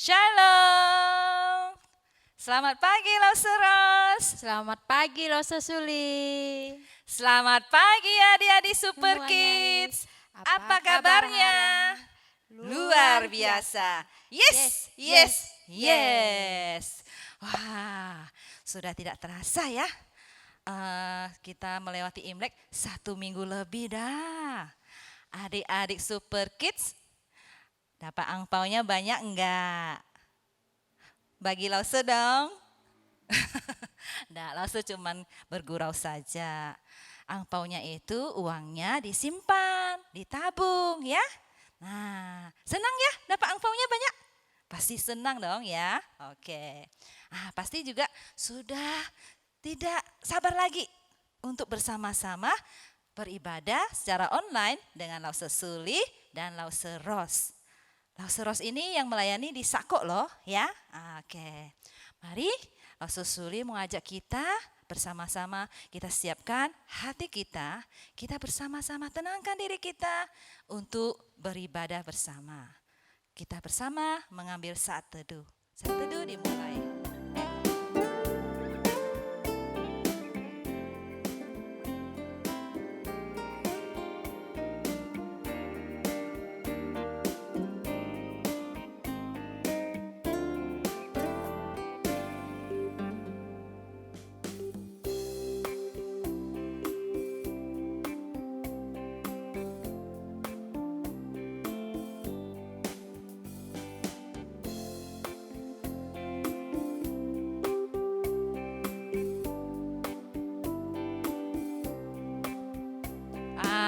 Shalom. Selamat pagi Lauseros. Selamat pagi Rosa Suli. Selamat pagi adik-adik Super Semuanya Kids. nih. Apa kabarnya? Luar biasa. Yes, yes, yes. Wah, sudah tidak terasa ya. Kita melewati Imlek 1 minggu lebih dah. Adik-adik Super Kids, dapat angpaunya banyak enggak? Bagi Lause dong. Nggak, Lause cuman bergurau saja. Angpaunya itu uangnya disimpan, ditabung ya. Nah, senang ya dapat angpaunya banyak? Pasti senang dong ya. Oke. Pasti juga sudah tidak sabar lagi untuk bersama-sama beribadah secara online dengan Lause Suli dan Lause Ros. Lause Ros ini yang melayani di Sako loh ya. Oke. Mari Lause Suli mengajak kita bersama-sama kita siapkan hati kita bersama-sama tenangkan diri kita untuk beribadah bersama. Kita bersama mengambil saat teduh. Saat teduh dimulai.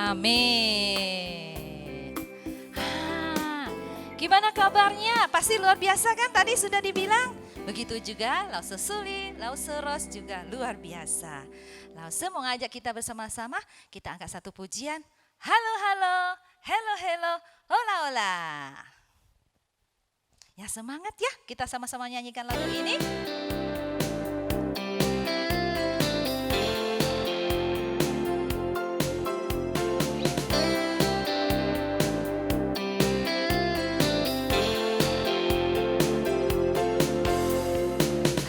Amin. Gimana kabarnya? Pasti luar biasa kan? Tadi sudah dibilang. Begitu juga Lause Suli, Lause Ros juga luar biasa. Lause mau ngajak kita bersama-sama, kita angkat satu pujian. Halo, halo, hello, hello, hola, hola. Ya semangat ya, kita sama-sama nyanyikan lagu ini.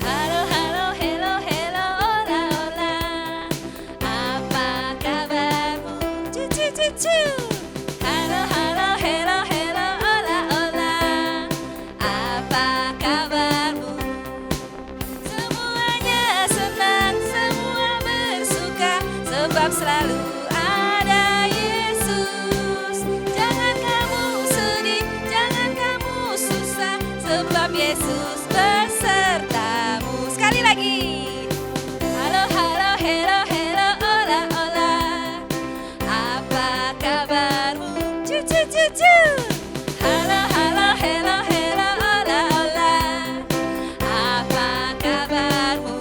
Halo, halo, hello, hello, hola, hola. Apa kabarmu? Cucu, cucu. Halo, halo, hello, hello, hola, hola. Apa kabarmu? Semuanya senang, semua bersuka, sebab selalu ada Yesus. Jangan kamu sedih, jangan kamu susah, sebab Yesus besertamu. Sekali lagi. Halo, halo, hello, hello, hola, hola. Apa kabarmu? Cucu, cucu. Halo, halo, hello, hello, hola, hola. Apa kabarmu?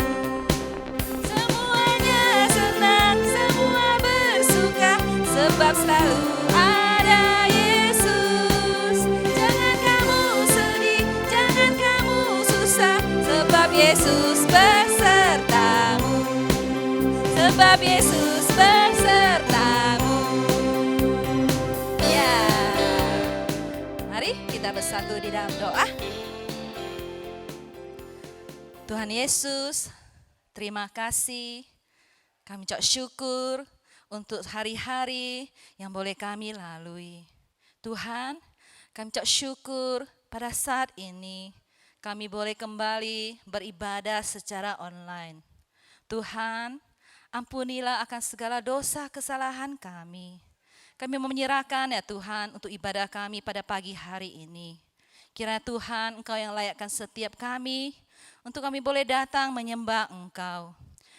Semuanya senang, semua bersuka, sebab selalu ada Yesus. Jangan kamu sedih, jangan kamu susah, sebab Yesus besertamu. Sebab Yesus besertamu. Ya, mari kita bersatu di dalam doa. Tuhan Yesus, terima kasih. Kami ucap syukur untuk hari-hari yang boleh kami lalui. Tuhan, kami ucap syukur pada saat ini kami boleh kembali beribadah secara online. Tuhan, ampunilah akan segala dosa kesalahan kami. Kami menyerahkan ya Tuhan untuk ibadah kami pada pagi hari ini. Kiranya Tuhan Engkau yang layakkan setiap kami untuk kami boleh datang menyembah Engkau.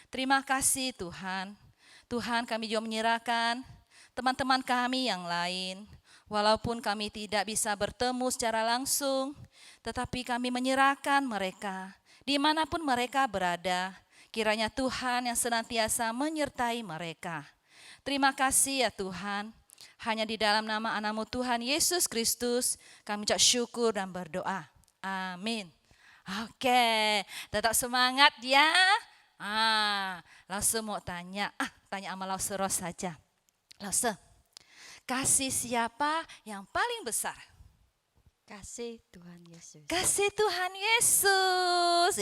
Terima kasih Tuhan. Tuhan kami juga menyerahkan teman-teman kami yang lain. Walaupun kami tidak bisa bertemu secara langsung, tetapi kami menyerahkan mereka dimanapun mereka berada. Kiranya Tuhan yang senantiasa menyertai mereka. Terima kasih ya Tuhan. Hanya di dalam nama Anakmu Tuhan Yesus Kristus kami ucap syukur dan berdoa. Amin. Oke, tetap semangat ya. Lause mau tanya sama Lause Ros saja. Lause, kasih siapa yang paling besar? Kasih Tuhan Yesus. Kasih Tuhan Yesus.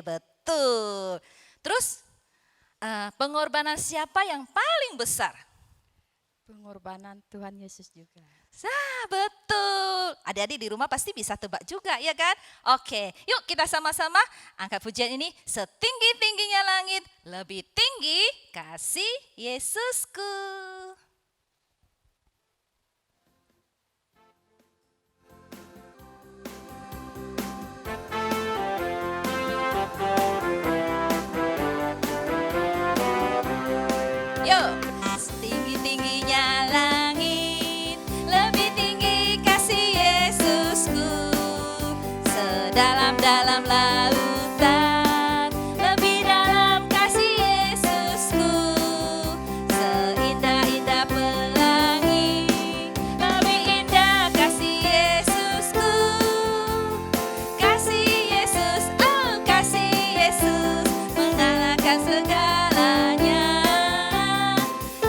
Betul. Terus pengorbanan siapa yang paling besar? Pengorbanan Tuhan Yesus juga. Betul. Adik-adik di rumah pasti bisa tebak juga ya kan? Oke, yuk kita sama-sama angkat pujian ini setinggi-tingginya langit, lebih tinggi kasih Yesusku. Yuk, setinggi-tingginya langit, lebih tinggi kasih Yesusku. Sedalam-dalam lautan, lebih dalam kasih Yesusku. Seindah-indah pelangi, lebih indah kasih Yesusku. Kasih Yesus, oh kasih Yesus, mengalahkan segalanya.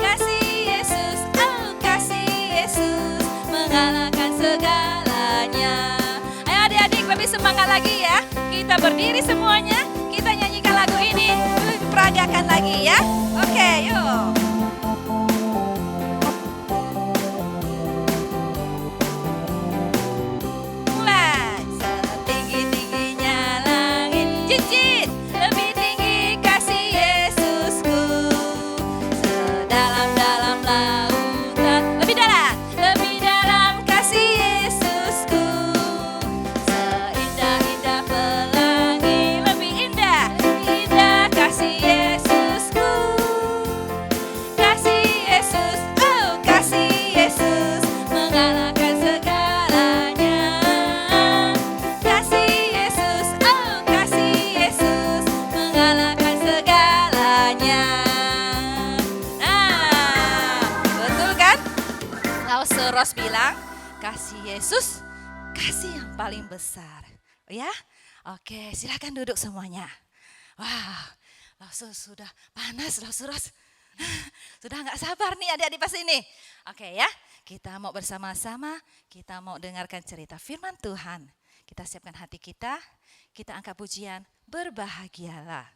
Kasih Yesus, oh kasih Yesus, mengalahkan segalanya. Ayo adik-adik lebih semangat lagi ya. Kita berdiri semuanya, kita nyanyikan lagu ini, peragakan lagi ya. Oke, yuk. Mulai. Setinggi-tingginya langit, cincin, lebih tinggi kasih Yesusku. Sedalam-dalam lautan, lebih dalam kasih Yesusku. Seindah-indah pelangi, lebih indah kasih Yesusku. Kasih Yesus, oh kasih Yesus, mengalahkan segalanya. Kasih Yesus, oh kasih Yesus, mengalahkan segalanya. Nah, betul kan? Lause Ros bilang, kasih Yesus, kasih yang paling besar. Ya, oke silakan duduk semuanya. Wah, Lause sudah panas Lause Ros. Sudah nggak sabar nih adik-adik pas ini. Oke ya, kita mau bersama-sama, kita mau dengarkan cerita firman Tuhan. Kita siapkan hati kita angkat pujian, berbahagialah.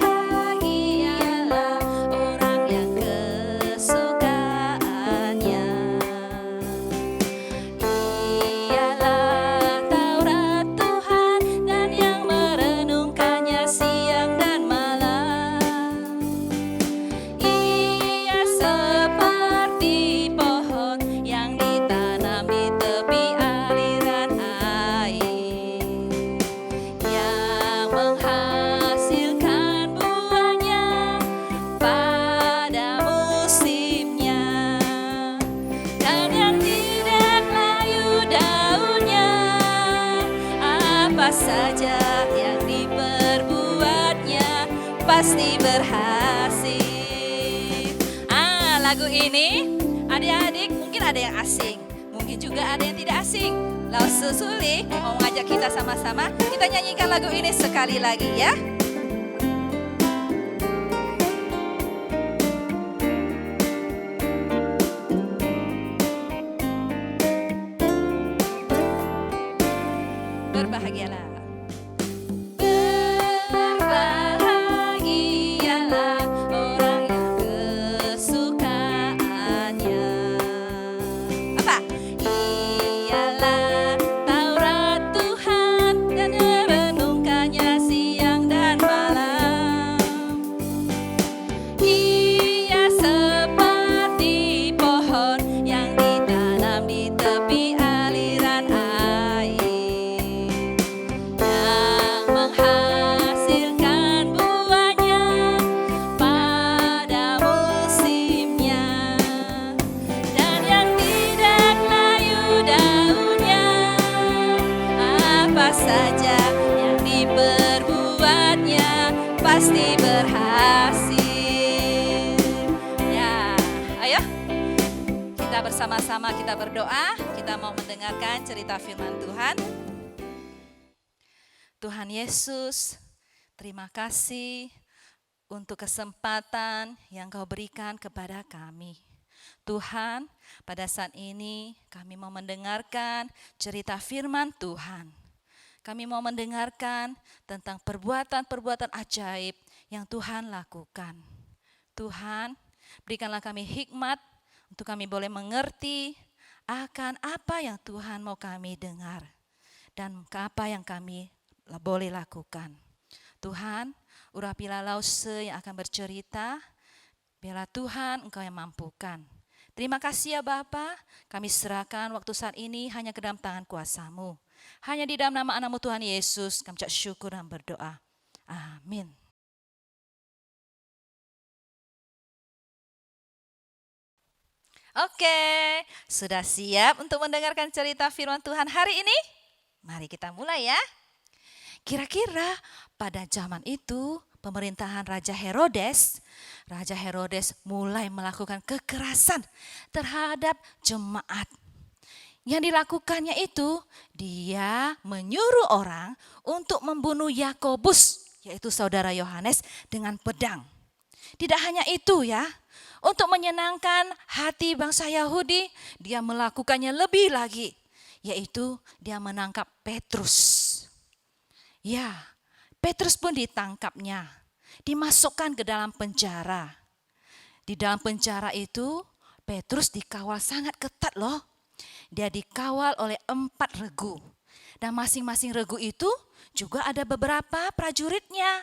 Berbahagialah orang yang kesukaannya ialah Taurat Tuhan dan yang merenungkannya siang dan malam. Ia seperti pohon yang ditanam di tepi aliran air, yang menghasilkan buahnya pada musimnya, dan yang tidak layu daunnya. Apa saja yang diperbuatnya pasti berhasil. Lagu ini adik-adik mungkin ada yang asing, mungkin juga ada yang tidak asing. Lause Suli mau ngajak kita sama-sama, kita nyanyikan lagu ini sekali lagi ya. Berbahagialah. Berbahagialah orang yang kesukaannya. Apa? Ialah Taurat Tuhan dan merenungkannya siang dan malam. Ia seperti pohon yang ditanam di tepi aliran air, yang menghasilkan buahnya pada musimnya, dan yang tidak layu daunnya. Apa saja yang diperbuatnya pasti berhasil. bersama-sama kita berdoa. Kita mau mendengarkan cerita firman Tuhan. Tuhan Yesus, terima kasih untuk kesempatan yang Kau berikan kepada kami. Tuhan, pada saat ini kami mau mendengarkan cerita firman Tuhan. Kami mau mendengarkan tentang perbuatan-perbuatan ajaib yang Tuhan lakukan. Tuhan, berikanlah kami hikmat untuk kami boleh mengerti akan apa yang Tuhan mau kami dengar dan apa yang kami boleh lakukan. Tuhan, urapilah Lause yang akan bercerita, biarlah Tuhan Engkau yang mampukan. Terima kasih ya Bapa, kami serahkan waktu saat ini hanya ke dalam tangan kuasa-Mu. Hanya di dalam nama anak-Mu Tuhan Yesus, kami ucap syukur dan berdoa. Amin. Oke, sudah siap untuk mendengarkan cerita firman Tuhan hari ini? Mari kita mulai ya. Kira-kira pada zaman itu pemerintahan Raja Herodes mulai melakukan kekerasan terhadap jemaat. Yang dilakukannya itu dia menyuruh orang untuk membunuh Yakobus, yaitu saudara Yohanes, dengan pedang. Tidak hanya itu ya, untuk menyenangkan hati bangsa Yahudi, dia melakukannya lebih lagi, yaitu dia menangkap Petrus. Ya, Petrus pun ditangkapnya, dimasukkan ke dalam penjara. Di dalam penjara itu, Petrus dikawal sangat ketat loh. Dia dikawal oleh 4 regu. Dan masing-masing regu itu juga ada beberapa prajuritnya.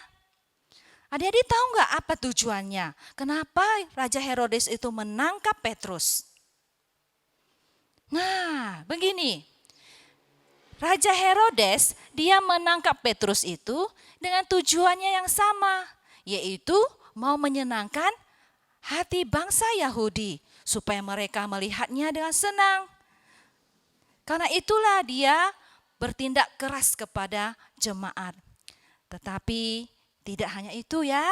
Adik-adik tahu nggak apa tujuannya? Kenapa Raja Herodes itu menangkap Petrus? Nah, begini. Raja Herodes dia menangkap Petrus itu dengan tujuannya yang sama, yaitu mau menyenangkan hati bangsa Yahudi supaya mereka melihatnya dengan senang. Karena itulah dia bertindak keras kepada jemaat. Tetapi tidak hanya itu ya,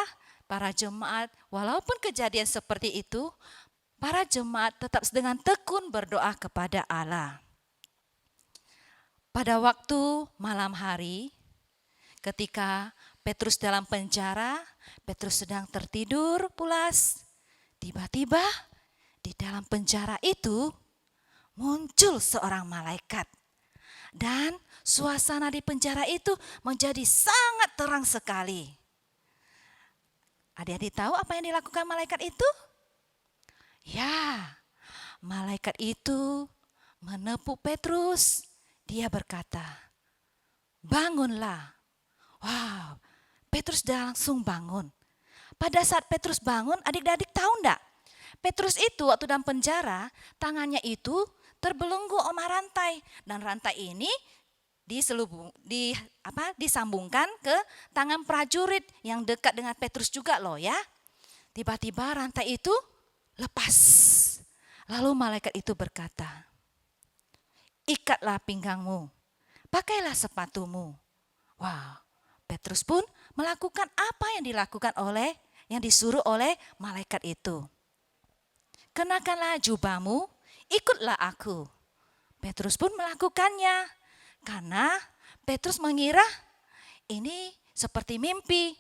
para jemaat walaupun kejadian seperti itu, para jemaat tetap dengan tekun berdoa kepada Allah. Pada waktu malam hari, ketika Petrus dalam penjara, Petrus sedang tertidur pulas. Tiba-tiba di dalam penjara itu muncul seorang malaikat. Dan suasana di penjara itu menjadi sangat terang sekali. Adik-adik tahu apa yang dilakukan malaikat itu? Ya, malaikat itu menepuk Petrus. Dia berkata, bangunlah. Wow, Petrus langsung bangun. Pada saat Petrus bangun, adik-adik tahu enggak? Petrus itu waktu dalam penjara, tangannya itu terbelenggu sama rantai. Dan rantai ini disambungkan ke tangan prajurit yang dekat dengan Petrus juga loh ya. Tiba-tiba rantai itu lepas. Lalu malaikat itu berkata, ikatlah pinggangmu, pakailah sepatumu. Wow, Petrus pun melakukan apa yang disuruh oleh malaikat itu. Kenakanlah jubahmu, ikutlah aku. Petrus pun melakukannya. Karena Petrus mengira ini seperti mimpi.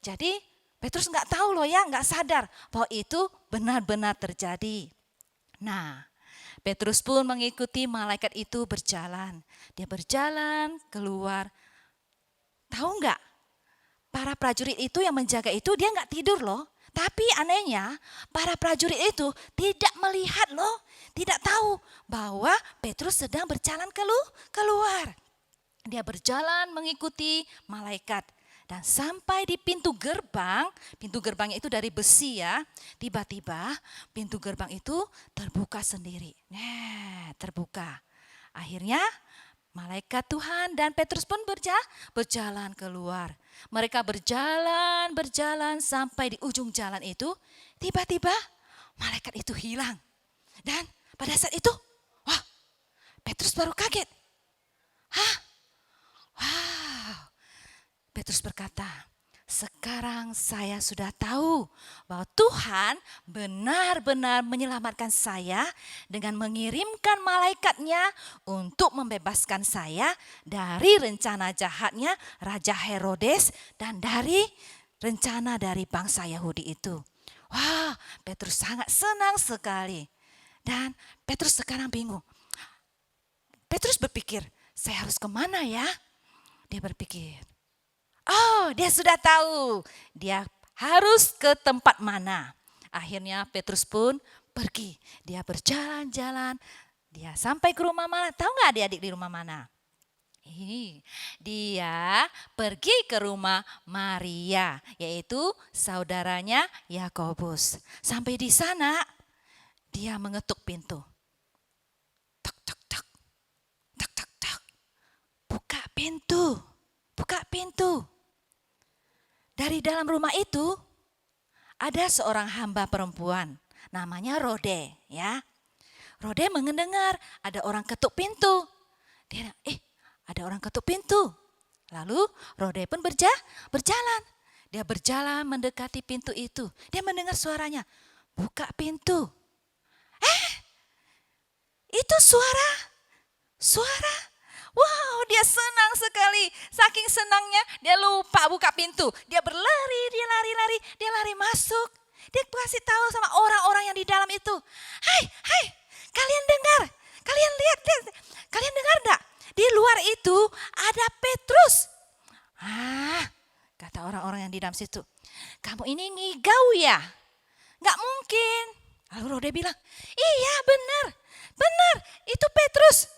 Jadi Petrus nggak tahu loh ya, nggak sadar bahwa itu benar-benar terjadi. Nah, Petrus pun mengikuti malaikat itu berjalan. Dia berjalan keluar. Tahu nggak? Para prajurit itu yang menjaga itu dia nggak tidur loh. Tapi anehnya para prajurit itu tidak melihat loh. Tidak tahu bahwa Petrus sedang berjalan keluar. Dia berjalan mengikuti malaikat. Dan sampai di pintu gerbangnya itu dari besi ya. Tiba-tiba pintu gerbang itu terbuka sendiri. Terbuka. Akhirnya malaikat Tuhan dan Petrus pun berjalan keluar. Mereka berjalan sampai di ujung jalan itu. Tiba-tiba malaikat itu hilang. Dan pada saat itu, wah, Petrus baru kaget. Hah? Wow. Petrus berkata, sekarang saya sudah tahu bahwa Tuhan benar-benar menyelamatkan saya dengan mengirimkan malaikatnya untuk membebaskan saya dari rencana jahatnya Raja Herodes dan dari rencana dari bangsa Yahudi itu. Wah, Petrus sangat senang sekali. Dan Petrus sekarang bingung. Petrus berpikir, saya harus kemana ya? Dia berpikir, oh, dia sudah tahu. Dia harus ke tempat mana. Akhirnya Petrus pun pergi. Dia berjalan-jalan. Dia sampai ke rumah mana? Tahu nggak adik-adik di rumah mana? Dia pergi ke rumah Maria, yaitu saudaranya Yakobus. Sampai di sana, dia mengetuk pintu. Tok, tok, tok. Tok, tok, tok. Buka pintu. Buka pintu. Dari dalam rumah itu ada seorang hamba perempuan namanya Rode, ya. Rode mendengar ada orang ketuk pintu. Dia, ada orang ketuk pintu. Lalu Rode pun berjalan. Dia berjalan mendekati pintu itu. Dia mendengar suaranya, buka pintu. Itu suara. Wow, dia senang sekali. Saking senangnya dia lupa buka pintu. Dia berlari, dia lari masuk. Dia kasih tahu sama orang-orang yang di dalam itu. Hai, kalian dengar? Kalian lihat. Kalian dengar enggak? Di luar itu ada Petrus. Kata orang-orang yang di dalam situ. Kamu ini ngigau ya? Enggak mungkin. Lalu Rode bilang, iya benar, itu Petrus.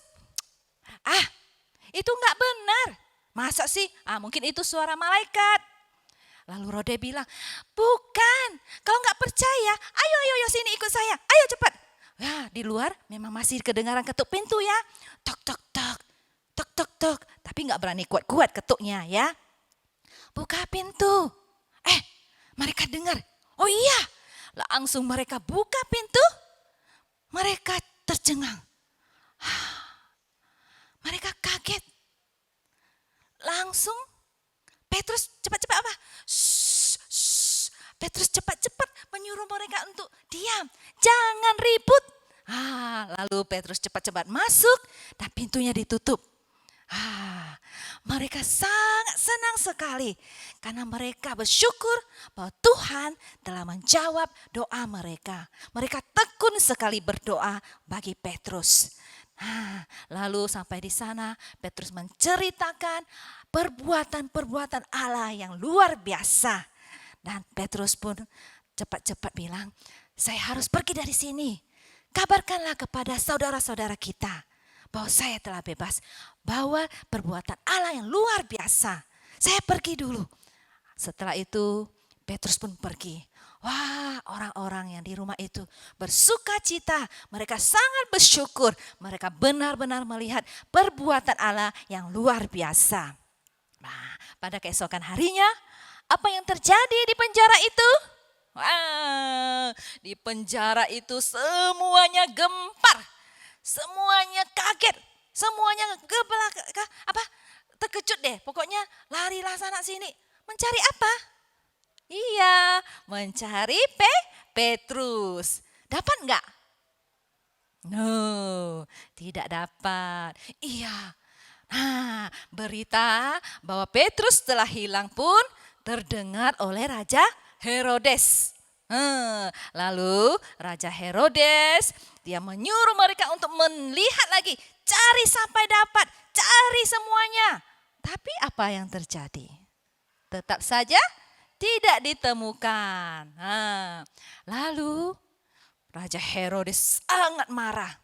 Itu enggak benar. Masa sih? Mungkin itu suara malaikat. Lalu Rode bilang, bukan. Kalau enggak percaya, ayo sini ikut saya. Ayo cepat. Ya, di luar memang masih kedengaran ketuk pintu ya. Tok, tok, tok. Tok, tok, tok. Tapi enggak berani kuat-kuat ketuknya ya. Buka pintu. Mereka dengar. Oh iya. Langsung mereka buka pintu. Mereka tercengang. Mereka kaget. Langsung Petrus cepat-cepat apa? Petrus cepat-cepat menyuruh mereka untuk diam. Jangan ribut. Lalu Petrus cepat-cepat masuk dan pintunya ditutup. Mereka sangat senang sekali karena mereka bersyukur bahwa Tuhan telah menjawab doa mereka. Mereka tekun sekali berdoa bagi Petrus. Lalu sampai di sana Petrus menceritakan perbuatan-perbuatan Allah yang luar biasa. Dan Petrus pun cepat-cepat bilang, saya harus pergi dari sini. Kabarkanlah kepada saudara-saudara kita bahwa saya telah bebas. Bahwa perbuatan Allah yang luar biasa. Saya pergi dulu. Setelah itu Petrus pun pergi. Wah, orang-orang yang di rumah itu bersuka cita. Mereka sangat bersyukur. Mereka benar-benar melihat perbuatan Allah yang luar biasa. Nah, pada keesokan harinya, apa yang terjadi di penjara itu? Wah, di penjara itu semuanya gempar. Semuanya kaget. Semuanya terkejut deh. Pokoknya larilah sana sini. Mencari apa? Iya, mencari Petrus. Dapat enggak? No, tidak dapat. Iya. Berita bahwa Petrus telah hilang pun terdengar oleh Raja Herodes. Lalu Raja Herodes dia menyuruh mereka untuk melihat lagi. Cari sampai dapat, cari semuanya. Tapi apa yang terjadi? Tetap saja tidak ditemukan. Lalu Raja Herodes sangat marah.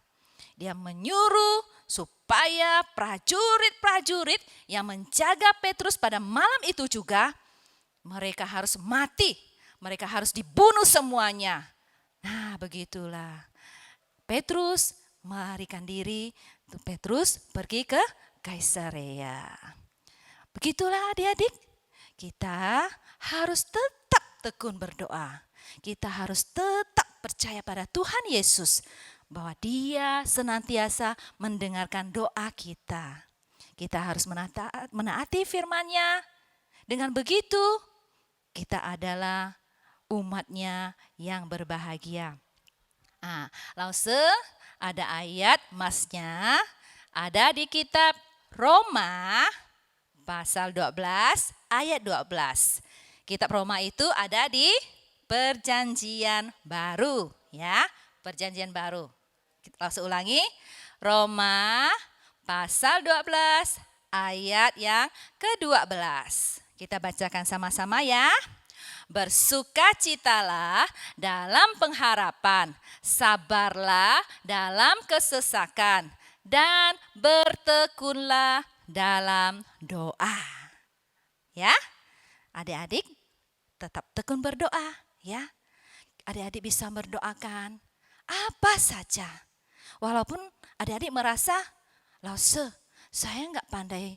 Dia menyuruh supaya prajurit-prajurit yang menjaga Petrus pada malam itu juga mereka harus mati. Mereka harus dibunuh semuanya. Begitulah. Petrus melarikan diri. Petrus pergi ke Kaisarea. Begitulah adik-adik. Kita harus tetap tekun berdoa. Kita harus tetap percaya pada Tuhan Yesus. Bahwa Dia senantiasa mendengarkan doa kita. Kita harus menaati firman-Nya. Dengan begitu kita adalah umatnya yang berbahagia. Langsung ada ayat masnya, ada di kitab Roma pasal 12 ayat 12. Kitab Roma itu ada di Perjanjian Baru, ya. Perjanjian Baru. Kita langsung ulangi. Roma pasal 12 ayat yang ke-12. Kita bacakan sama-sama ya. Bersukacitalah dalam pengharapan, sabarlah dalam kesesakan, dan bertekunlah dalam doa. Ya, adik-adik tetap tekun berdoa ya. Adik-adik bisa berdoakan apa saja. Walaupun adik-adik merasa, Lause, saya enggak pandai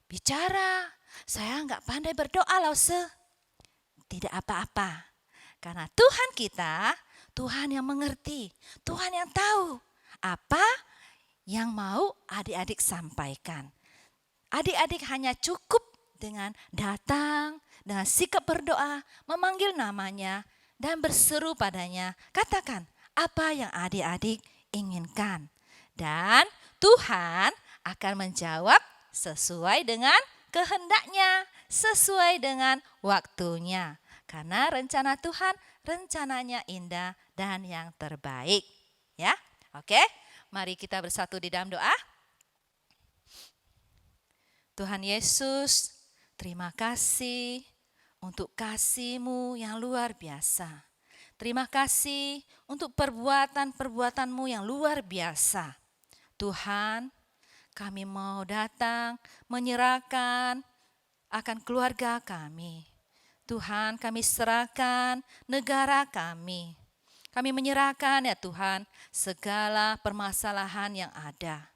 bicara, saya enggak pandai berdoa, Lause. Tidak apa-apa. Karena Tuhan kita, Tuhan yang mengerti, Tuhan yang tahu apa yang mau adik-adik sampaikan. Adik-adik hanya cukup dengan datang, dengan sikap berdoa, memanggil namanya, dan berseru padanya. Katakan apa yang adik-adik inginkan. Dan Tuhan akan menjawab sesuai dengan kehendaknya, sesuai dengan waktunya. Karena rencana Tuhan, rencananya indah dan yang terbaik. Ya, oke. Mari kita bersatu di dalam doa. Tuhan Yesus, terima kasih untuk kasih-Mu yang luar biasa. Terima kasih untuk perbuatan-perbuatan-Mu yang luar biasa. Tuhan, kami mau datang menyerahkan akan keluarga kami. Tuhan, kami serahkan negara kami. Kami menyerahkan ya Tuhan segala permasalahan yang ada.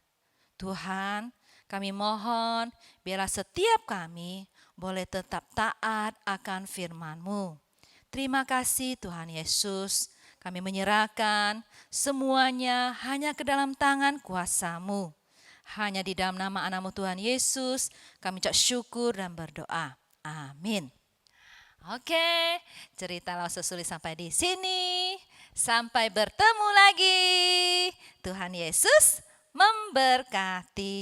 Tuhan, kami mohon biarlah setiap kami boleh tetap taat akan firman-Mu. Terima kasih Tuhan Yesus. Kami menyerahkan semuanya hanya ke dalam tangan kuasa-Mu. Hanya di dalam nama anak-Mu Tuhan Yesus kami ucap syukur dan berdoa. Amin. Oke, cerita Lause Suli sampai di sini. Sampai bertemu lagi. Tuhan Yesus memberkati.